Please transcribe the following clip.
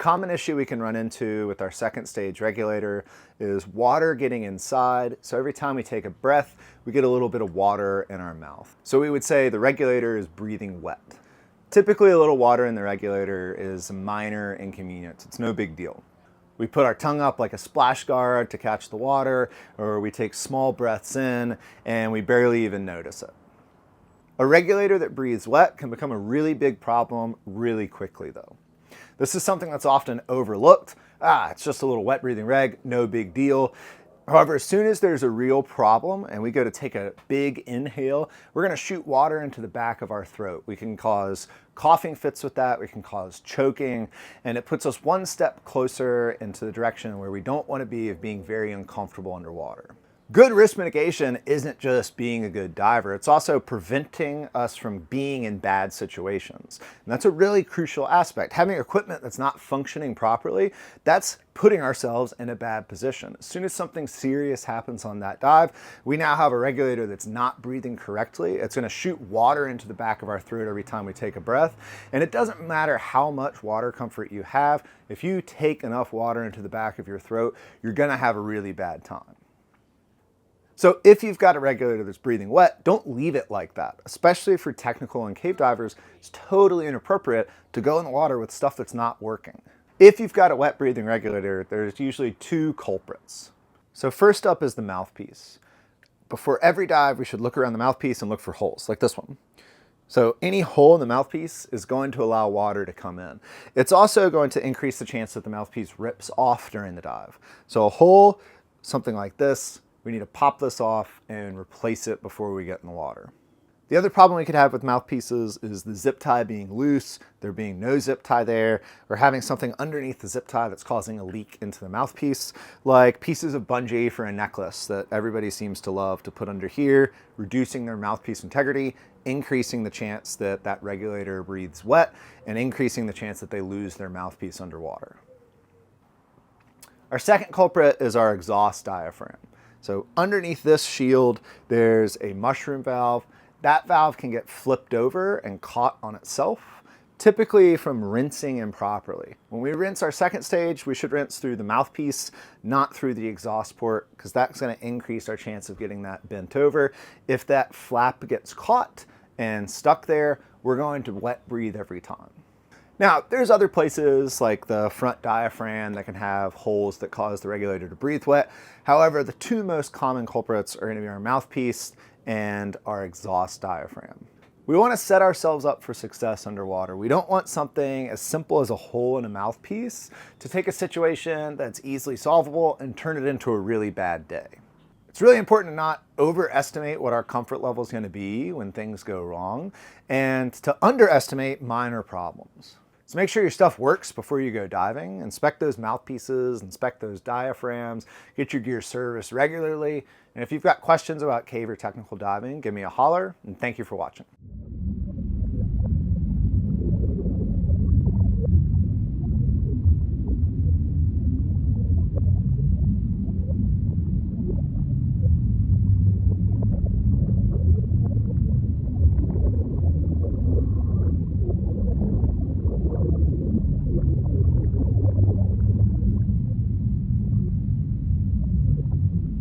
common issue we can run into with our second stage regulator is water getting inside. So every time we take a breath, we get a little bit of water in our mouth. So we would say the regulator is breathing wet. Typically a little water in the regulator is a minor inconvenience. It's no big deal. We put our tongue up like a splash guard to catch the water, or we take small breaths in and we barely even notice it. A regulator that breathes wet can become a really big problem really quickly though. This is something that's often overlooked. It's just a little wet breathing reg, no big deal. However, as soon as there's a real problem and we go to take a big inhale, we're gonna shoot water into the back of our throat. We can cause coughing fits with that, we can cause choking, and it puts us one step closer into the direction where we don't wanna be of being very uncomfortable underwater. Good risk mitigation isn't just being a good diver, it's also preventing us from being in bad situations. And that's a really crucial aspect. Having equipment that's not functioning properly, that's putting ourselves in a bad position. As soon as something serious happens on that dive, we now have a regulator that's not breathing correctly. It's gonna shoot water into the back of our throat every time we take a breath. And it doesn't matter how much water comfort you have, if you take enough water into the back of your throat, you're gonna have a really bad time. So if you've got a regulator that's breathing wet, don't leave it like that. Especially for technical and cave divers, it's totally inappropriate to go in the water with stuff that's not working. If you've got a wet breathing regulator, there's usually two culprits. So first up is the mouthpiece. Before every dive, we should look around the mouthpiece and look for holes, like this one. So any hole in the mouthpiece is going to allow water to come in. It's also going to increase the chance that the mouthpiece rips off during the dive. So a hole, something like this, we need to pop this off and replace it before we get in the water. The other problem we could have with mouthpieces is the zip tie being loose, there being no zip tie there, or having something underneath the zip tie that's causing a leak into the mouthpiece, like pieces of bungee for a necklace that everybody seems to love to put under here, reducing their mouthpiece integrity, increasing the chance that that regulator breathes wet, and increasing the chance that they lose their mouthpiece underwater. Our second culprit is our exhaust diaphragm. So underneath this shield, there's a mushroom valve. That valve can get flipped over and caught on itself, typically from rinsing improperly. When we rinse our second stage, we should rinse through the mouthpiece, not through the exhaust port, because that's gonna increase our chance of getting that bent over. If that flap gets caught and stuck there, we're going to wet breathe every time. Now, there's other places like the front diaphragm that can have holes that cause the regulator to breathe wet. However, the two most common culprits are going to be our mouthpiece and our exhaust diaphragm. We want to set ourselves up for success underwater. We don't want something as simple as a hole in a mouthpiece to take a situation that's easily solvable and turn it into a really bad day. It's really important to not overestimate what our comfort level is going to be when things go wrong and to underestimate minor problems. So make sure your stuff works before you go diving. Inspect those mouthpieces, inspect those diaphragms, get your gear serviced regularly. And if you've got questions about cave or technical diving, give me a holler, and thank you for watching.